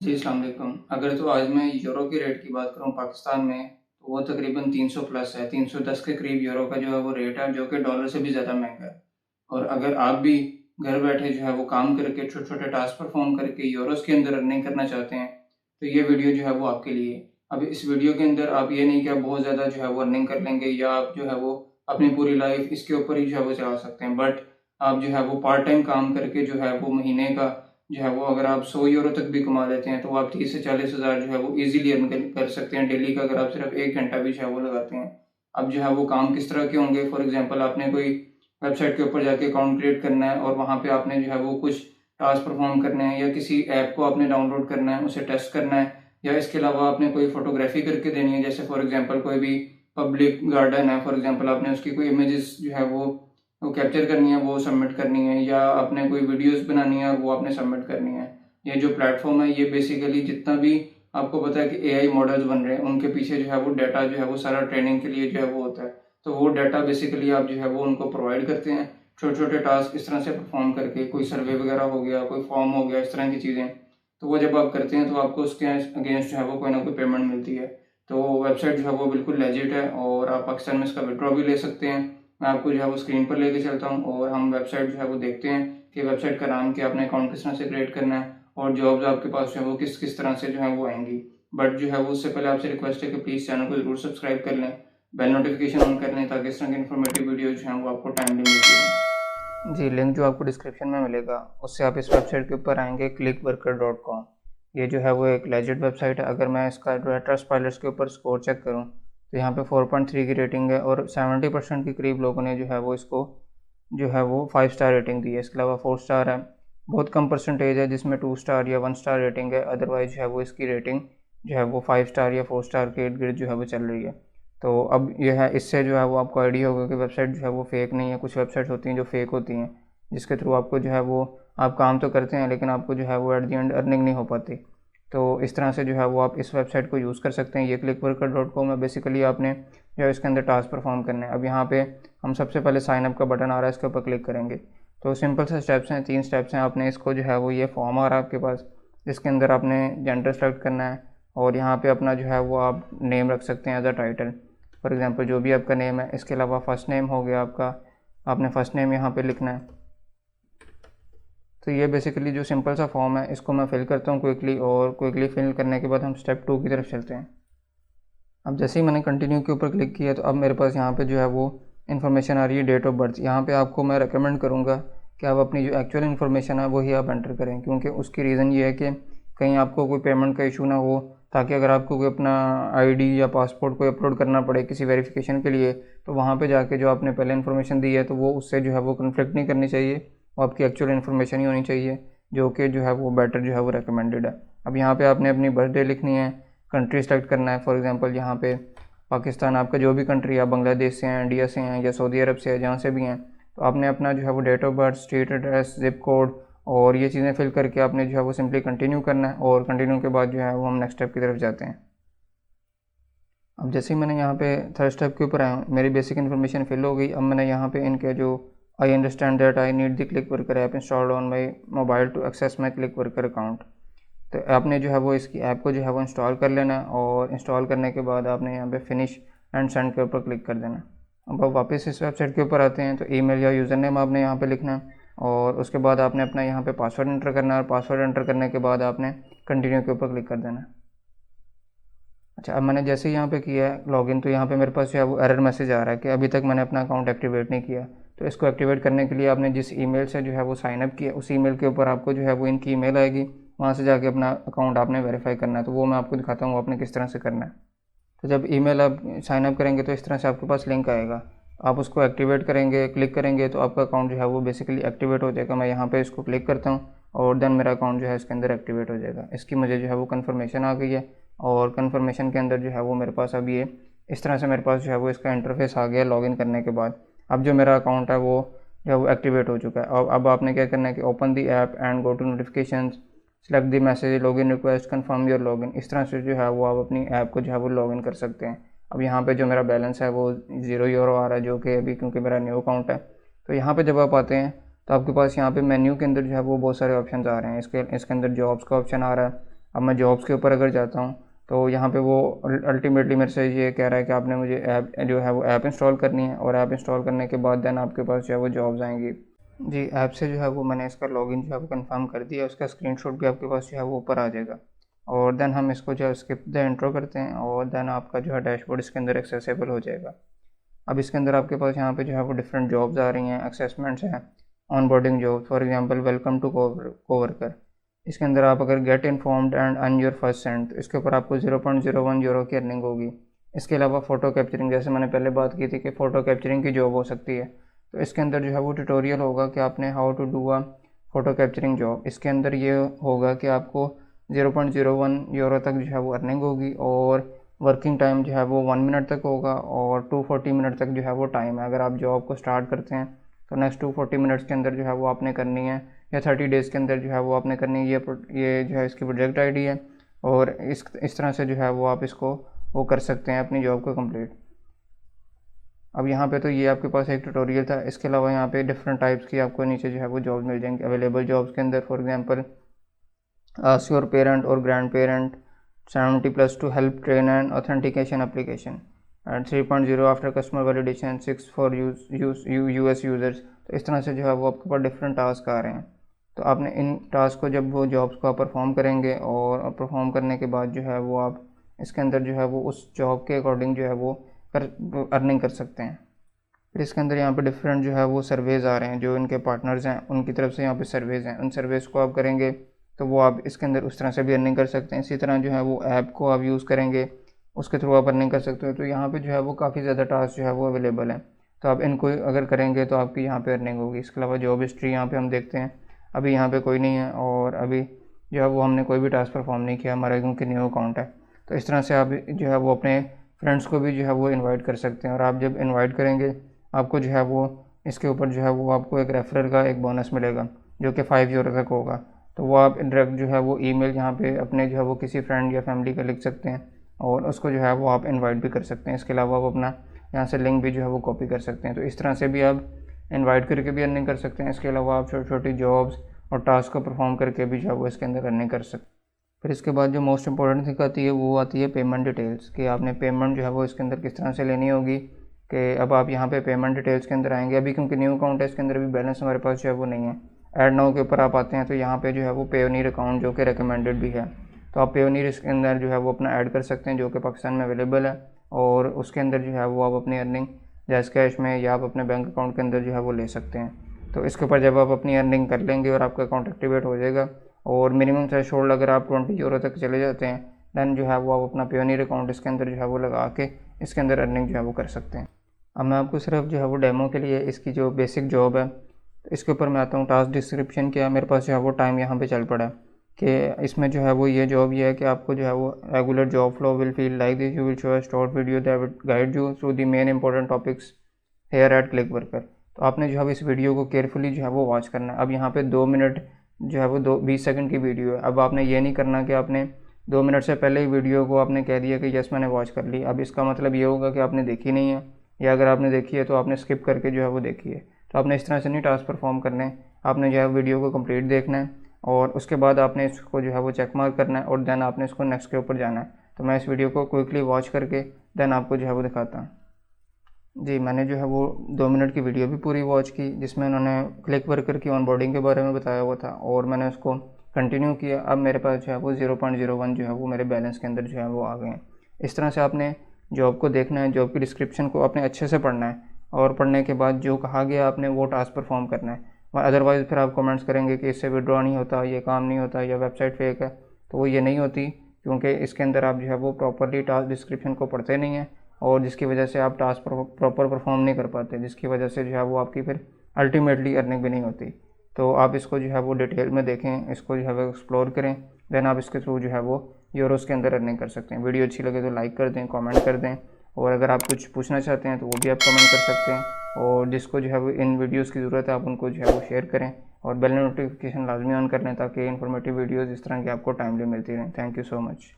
जी, अस्सलाम वालेकुम। अगर तो आज मैं यूरो की रेट की बात करूँ पाकिस्तान में, तो वो तकरीबन 300 प्लस है। 310 के करीब यूरो का जो है वो रेट है, जो कि डॉलर से भी ज़्यादा महँगा है। और अगर आप भी घर बैठे जो है वो काम करके छोटे-छोटे टास्क परफ़ॉर्म करके यूरोज़ के अंदर अर्निंग करना चाहते हैं, तो ये वीडियो जो है वो आपके लिए है। अब इस वीडियो के अंदर आप ये नहीं कि आप बहुत ज़्यादा जो है वो अर्निंग कर लेंगे या आप जो है वो अपनी पूरी लाइफ़ इसके ऊपर ही जो है वो चला सकते हैं। बट आप जो है वो पार्ट टाइम काम करके जो है वो महीने का जो है वो अगर आप 100 यूरो तक भी कमा लेते हैं, तो आप 30 से 40 हज़ार जो है वो ईज़िली अर्न कर सकते हैं डेली का, अगर आप सिर्फ़ 1 घंटा भी जो है वो लगाते हैं। अब जो है वो काम किस तरह के होंगे, फॉर एग्ज़ाम्पल आपने कोई वेबसाइट के ऊपर जाके अकाउंट क्रिएट करना है और वहाँ पे आपने जो है वो कुछ टास्क परफ़ॉर्म करने हैं, या किसी ऐप को आपने डाउनलोड करना है, उसे टेस्ट करना है, या इसके अलावा आपने कोई फ़ोटोग्राफ़ी करके देनी है, जैसे फॉर एग्ज़ाम्पल कोई भी पब्लिक गार्डन है, फॉर एग्ज़ाम्पल आपने उसकी कोई इमेजेस जो है वो कैप्चर करनी है, वो सबमिट करनी है, या आपने कोई वीडियोज़ बनानी है और वो आपने सबमिट करनी है। ये जो प्लेटफ़ॉर्म है, ये बेसिकली जितना भी आपको पता है कि एआई मॉडल्स बन रहे हैं, उनके पीछे जो है वो डाटा जो है वो सारा ट्रेनिंग के लिए जो है वो होता है। तो वो डाटा बेसिकली आप जो है वो उनको प्रोवाइड करते हैं, छोटे-छोटे टास्क इस तरह से परफ़ॉर्म करके, कोई सर्वे वगैरह हो गया, कोई फॉर्म हो गया, इस तरह की चीज़ें। तो वो जब आप करते हैं तो आपको उसके अगेंस्ट जो है वो कोई ना कोई पेमेंट मिलती है। तो वेबसाइट जो है वो बिल्कुल लेजिट है और आप पाकिस्तान में इसका विथड्रॉ भी ले सकते हैं। मैं आपको जो है वो स्क्रीन पर लेके चलता हूँ और हम वेबसाइट जो है वो देखते हैं कि वेबसाइट का नाम क्या, अपना अकाउंट किस तरह से क्रिएट करना है और जॉब्स आपके पास जो है वो किस-किस तरह से जो है वो आएँगी। बट जो है वो उससे पहले आपसे रिक्वेस्ट है कि प्लीज़ चैनल को ज़रूर सब्सक्राइब कर लें, बेल नोटिफ़िकेशन ऑन कर लें, ताकि इस तरह की इन्फॉर्मेटिव वीडियोज़ जो हैं वो आपको टाइमली मिलती रहें। जी, लिंक जो आपको डिस्क्रिप्शन में मिलेगा, उससे आप इस वेबसाइट के ऊपर आएँगे clickworker.com। ये जो है वो एक लेजिट वेबसाइट है। अगर मैं इसका जो है ट्रस्टपाइलट्स के ऊपर स्कोर चेक करूँ, तो यहाँ पे 4.3 की रेटिंग है और 70% के करीब लोगों ने जो है वो इसको जो है वो 5 स्टार रेटिंग दी है। इसके अलावा 4 स्टार है। बहुत कम परसेंटेज है जिसमें 2 स्टार या 1 स्टार रेटिंग है, अदरवाइज़ जो है वो इसकी रेटिंग जो है वो 5 स्टार या 4 स्टार के इर्द-गिर्द जो है वो चल रही है। तो अब ये है, इससे जो है वो आपको आइडिया होगा कि वेबसाइट जो है वो फ़ेक नहीं है। कुछ वेबसाइट्स होती हैं जो फ़ेक होती हैं, जिसके थ्रू आपको जो है वो आप काम तो करते हैं, लेकिन आपको जो है वो एट द एंड अर्निंग नहीं हो पाती। तो इस तरह से जो है वो आप इस वेबसाइट को यूज़ कर सकते हैं। ये clickworker.com है। बेसिकली आपने जो है इसके अंदर टास्क परफॉर्म करने हैं। अब यहाँ पे हम सबसे पहले साइन अप का बटन आ रहा है, इसके ऊपर क्लिक करेंगे। तो सिंपल से स्टेप्स हैं, 3 स्टेप्स हैं। आपने इसको जो है वो ये फॉर्म आ रहा है आपके पास, जिसके अंदर आपने जेंडर सेलेक्ट करना है और यहाँ पे अपना जो है वो आप नेम रख सकते हैं as a title, for example जो भी आपका नेम है। इसके अलावा फर्स्ट नेम हो गया आपका, आपने फर्स्ट नेम यहाँ पे लिखना है। तो ये बेसिकली जो सिंपल सा फॉर्म है, इसको मैं फिल करता हूँ क्विकली, और क्विकली फिल करने के बाद हम स्टेप 2 की तरफ चलते हैं। अब जैसे ही मैंने कंटिन्यू के ऊपर क्लिक किया, तो अब मेरे पास यहाँ पे जो है वो इन्फॉर्मेशन आ रही है, डेट ऑफ बर्थ। यहाँ पे आपको मैं रेकमेंड करूँगा कि आप अपनी जो एक्चुअल इन्फॉर्मेशन है वही आप एंटर करें, क्योंकि उसकी रीज़न ये है कि कहीं आपको कोई पेमेंट का इशू ना हो, ताकि अगर आपको कोई अपना आईडी या पासपोर्ट कोई अपलोड करना पड़े किसी वेरिफिकेशन के लिए, तो वहाँ पे जाके जो आपने पहले इन्फॉर्मेशन दी है तो वो उससे जो है वो कन्फ्लिक्ट नहीं करनी चाहिए, वो आपकी एक्चुअल इन्फॉर्मेशन ही होनी चाहिए, जो कि जो है वो बेटर जो है वो रिकमेंडेड है। अब यहाँ पे आपने अपनी बर्थडे लिखनी है, कंट्री सेलेक्ट करना है, फॉर एग्जांपल यहाँ पे पाकिस्तान, आपका जो भी कंट्री है, बांग्लादेश से हैं, इंडिया से हैं या सऊदी अरब से है, जहाँ से भी हैं, तो आपने अपना जो है वो date of birth, street address, zip code और ये चीज़ें फिल करके आपने जो है वो सिंपली कंटिन्यू करना है, और कंटिन्यू के बाद जो है वो हम नेक्स्ट स्टेप की तरफ जाते हैं। अब जैसे ही मैंने यहाँ पे थर्ड स्टेप के ऊपर आया हूँ, मेरी बेसिक इन्फॉर्मेशन फिल हो गई। अब मैंने यहाँ पे इनके जो I understand that I need the click worker app installed on my mobile to access my click worker account, तो आपने जो है वो इसकी ऐप को जो है वो इंस्टॉल कर लेना है, और इंस्टॉल करने के बाद आपने यहाँ पे फिनिश एंड सेंड के ऊपर क्लिक कर देना है। अब आप वापस इस वेबसाइट के ऊपर आते हैं, तो ईमेल या यूज़र नेम आपने यहाँ पे लिखना है, और उसके बाद आपने अपना यहाँ पे पासवर्ड एंटर करना है, और पासवर्ड एंटर करने के बाद आपने कंटिन्यू के ऊपर क्लिक कर देना है। अच्छा, अब मैंने जैसे ही यहाँ पे किया है लॉगिन, तो यहाँ पे मेरे पास जो है वो एरर मैसेज आ रहा है कि अभी तक मैंने अपना अकाउंट एक्टिवेट नहीं किया। तो इसको एक्टिवेट करने के लिए आपने जिस ईमेल से जो है वो साइन अप किया, उस ईमेल के ऊपर आपको जो है वो इनकी ईमेल आएगी, वहाँ से जाके अपना अकाउंट आपने वेरीफाई करना है। तो वो मैं आपको दिखाता हूँ आपने किस तरह से करना है। तो जब ईमेल आप साइन अप करेंगे, तो इस तरह से आपके पास लिंक आएगा, आप उसको एक्टिवेट करेंगे, क्लिक करेंगे, तो आपका अकाउंट जो है वो बेसिकली एक्टिवेट हो जाएगा। मैं यहाँ पे इसको क्लिक करता हूँ और देन मेरा अकाउंट जो है इसके अंदर एक्टिवेट हो जाएगा। इसकी मुझे जो है वो कन्फर्मेशन आ गई है, और कन्फर्मेशन के अंदर जो है वो मेरे पास अब ये इस तरह से मेरे पास जो है वो इसका इंटरफेस आ गया लॉगिन करने के बाद। अब जो मेरा अकाउंट है वो जो है वो एक्टिवेट हो चुका है। अब आपने क्या करना है कि open the app and go to notifications, select the message, login request, confirm your login. इस तरह से जो है वो आप अपनी ऐप को जो है वो लॉगिन कर सकते हैं। अब यहाँ पे जो मेरा बैलेंस है वो 0 यूरो आ रहा है, जो कि अभी क्योंकि मेरा न्यू अकाउंट है। तो यहाँ पे जब आप आते हैं, तो आपके पास यहाँ पे मेन्यू के अंदर जो है वो बहुत सारे ऑप्शन आ रहे हैं। इसके अंदर जॉब्स का ऑप्शन आ रहा है, अब मैं जॉब्स के ऊपर अगर जाता हूँ तो यहाँ पे वो अल्टीमेटली मेरे से ये कह रहा है कि आपने मुझे ऐप जो है वो ऐप इंस्टॉल करनी है, और ऐप इंस्टॉल करने के बाद देन आपके पास जो है वो जॉब्स आएंगी। जी, ऐप से जो है वो मैंने इसका लॉगिन जो है वो कंफर्म कर दिया, उसका स्क्रीनशॉट भी आपके पास जो है वो ऊपर आ जाएगा। और देन हम इसको जो है स्किप द इंट्रो करते हैं, और देन आपका जो है डैशबोर्ड इसके अंदर एक्सेसिबल हो जाएगा। अब इसके अंदर आपके पास यहाँ पे जो है वो डिफरेंट जॉब्स आ रही हैं, असेसमेंट्स हैं, onboarding job, for example welcome to coworker. इसके अंदर आप अगर get informed and earn your first cent, तो इसके ऊपर आपको 0.01 यूरो की अर्निंग होगी। इसके अलावा फ़ोटो कैप्चरिंग, जैसे मैंने पहले बात की थी कि फ़ोटो कैप्चरिंग की जॉब हो सकती है, तो इसके अंदर जो है वो ट्यूटोरियल होगा कि आपने how to do a photo capturing job. इसके अंदर ये होगा कि आपको 0.01 यूरो तक जो है वो अर्निंग होगी, और वर्किंग टाइम जो है वो 1 मिनट तक होगा, और 240 मिनट तक जो है वो टाइम है। अगर आप जॉब को स्टार्ट करते हैं तो नेक्स्ट 240 मिनट्स के अंदर जो है वो आपने करनी है, या 30 डेज़ के अंदर जो है वो आपने करनी है। ये जो है इसकी प्रोजेक्ट आईडी है, और इस तरह से जो है वो आप इसको वो कर सकते हैं अपनी जॉब को कंप्लीट। अब यहाँ पे तो ये आपके पास एक ट्यूटोरियल था। इसके अलावा यहाँ पे डिफरेंट टाइप्स की आपको नीचे जो है वो जॉब मिल जाएंगी अवेलेबल जॉब्स के अंदर। For example ask your parent और grandparent 70+ to help train and authentication application, and 3.0 after customer validation, 6 for US users. तो इस तरह से जो है वो आपके पास डिफरेंट टास्क आ रहे हैं। तो आपने इन टास्क को, जब वो जॉब्स को आप परफॉर्म करेंगे, और परफॉर्म करने के बाद जो है वो आप इसके अंदर जो है वो उस जॉब के अकॉर्डिंग जो है वो अर्निंग कर सकते हैं। फिर इसके अंदर यहाँ पे डिफरेंट जो है वो सर्वेज़ आ रहे हैं, जो इनके पार्टनर्स हैं उनकी तरफ से यहाँ पे सर्वेज़ हैं। उन सर्वेज़ को आप करेंगे तो वो आप इसके अंदर उस तरह से भी अर्निंग कर सकते हैं। इसी तरह जो है वो ऐप को आप यूज़ करेंगे, उसके थ्रू आप अर्निंग कर सकते हो। तो यहाँ पे जो है वो काफ़ी ज़्यादा टास्क जो है वो अवेलेबल हैं, तो आप इनको अगर करेंगे तो आपकी यहाँ पे अर्निंग होगी। इसके अलावा जॉब हिस्ट्री यहाँ पे हम देखते हैं, अभी यहाँ पे कोई नहीं है, और अभी जो है वो हमने कोई भी टास्क परफॉर्म नहीं किया, हमारा क्योंकि न्यू अकाउंट है। तो इस तरह से आप जो है वो अपने फ्रेंड्स को भी जो है वो इनवाइट कर सकते हैं, और आप जब इनवाइट करेंगे आपको जो है वो इसके ऊपर जो है वो आपको एक रेफरल का एक बोनस मिलेगा, जो कि 5 यूरो तक होगा। तो वो आप डायरेक्ट जो है वो ईमेल यहाँ पे अपने जो है वो किसी फ्रेंड या फैमिली का लिख सकते हैं, और उसको जो है वो आप इनवाइट भी कर सकते हैं। इसके अलावा आप अपना यहाँ से लिंक भी जो है वो कॉपी कर सकते हैं। तो इस तरह से भी आप इनवाइट करके भी अर्निंग कर सकते हैं। इसके अलावा आप छोटी छोटी जॉब्स और टास्क को परफॉर्म करके भी जो है वो इसके अंदर अर्निंग कर सकते हैं। फिर इसके बाद जो मोस्ट इंपॉर्टेंट थिंग आती है वो आती है पेमेंट डिटेल्स, कि आपने पेमेंट जो है वो इसके अंदर किस तरह से लेनी होगी। कि अब आप यहाँ पे पेमेंट डिटेल्स के अंदर आएंगे, अभी क्योंकि न्यू अकाउंट है इसके अंदर भी बैलेंस हमारे पास जो है वो नहीं है। ऐड नाउ के ऊपर आप आते हैं तो यहाँ पे जो है वो पेयोनीर अकाउंट, जो कि रिकमेंडेड भी है, तो आप पेयोनीर इसके अंदर जो है वो अपना ऐड कर सकते हैं, जो कि पाकिस्तान में अवेलेबल है। और उसके अंदर जो है वो आप अपनी अर्निंग जैस कैश में या आप अपने बैंक अकाउंट के अंदर जो है वो ले सकते हैं। तो इसके ऊपर जब आप अपनी अर्निंग कर लेंगे और आपका अकाउंट एक्टिवेट हो जाएगा, और मिनिमम थ्रेशोल्ड अगर आप 20 यूरो तक चले जाते हैं, दैन जो है वो आप अपना पेयोनीर अकाउंट इसके अंदर जो है वो लगा के इसके अंदर अर्निंग जो है वो कर सकते हैं। अब मैं आपको सिर्फ जो है वो डेमो के लिए इसकी जो बेसिक जॉब है तो इसके ऊपर मैं आता हूँ। टास्क डिस्क्रिप्शन क्या, मेरे पास जो है वो टाइम यहाँ पे चल पड़ा है कि इसमें जो है वो ये जॉब ये है कि आपको जो है वो regular job flow will feel like this, you will show a short video that will guide you through the main important topics here at click worker. तो आपने जो है इस वीडियो को केयरफुली जो है वो वॉच करना है। अब यहाँ पे 2 मिनट जो है वो 20 सेकंड की वीडियो है। अब आपने ये नहीं करना कि आपने 2 मिनट से पहले ही वीडियो को आपने कह दिया कि यस मैंने वॉच कर ली। अब इसका मतलब ये होगा कि आपने देखी नहीं है, या अगर आपने देखी है तो आपने स्किप करके जो है वो देखी है। तो आपने इस तरह से नहीं टास्क परफॉर्म करने, आपने जो है वीडियो को कंप्लीट देखना है, और उसके बाद आपने इसको जो है वो चेक मार्क करना है, और देन आपने इसको नेक्स्ट के ऊपर जाना है। तो मैं इस वीडियो को क्विकली वॉच करके देन आपको जो है वो दिखाता हूँ। जी, मैंने जो है वो 2 मिनट की वीडियो भी पूरी वॉच की, जिसमें उन्होंने क्लिक वर्कर की ऑनबोर्डिंग के बारे में बताया हुआ था, और मैंने उसको कंटिन्यू किया। अब मेरे पास जो है वो 0.01 जो है वो मेरे बैलेंस के अंदर जो है वो आ गए हैं। इस तरह से आपने जॉब को देखना है, जॉब की डिस्क्रिप्शन को आपने अच्छे से पढ़ना है, और पढ़ने के बाद जो कहा गया आपने वो टास्क परफॉर्म करना है। अदरवाइज़ फिर आप कमेंट्स करेंगे कि इससे विड्रॉ नहीं होता, ये काम नहीं होता, या वेबसाइट फेक है। तो वो ये नहीं होती, क्योंकि इसके अंदर आप जो है वो प्रॉपरली टास्क डिस्क्रिप्शन को पढ़ते नहीं हैं, और जिसकी वजह से आप टास्क प्रॉपर परफॉर्म नहीं कर पाते, जिसकी वजह से जो है वो आपकी फिर अल्टीमेटली अर्निंग भी नहीं होती। तो आप इसको जो है वो डिटेल में देखें, इसको जो है वो एक्सप्लोर करें, देन आप इसके थ्रू जो है वो यूरोस के अंदर अर्निंग कर सकते हैं। वीडियो अच्छी लगे तो लाइक कर दें, कमेंट कर दें, और अगर आप कुछ पूछना चाहते हैं तो वो भी आप कमेंट कर सकते हैं। और जिसको जो है वो इन वीडियोज़ की ज़रूरत है आप उनको जो है वो शेयर करें, और बेल नोटिफिकेशन लाजमी ऑन कर लें, ताकि इन्फॉर्मेटिव वीडियोज़ इस तरह की आपको टाइमली मिलती रहें। Thank you so much.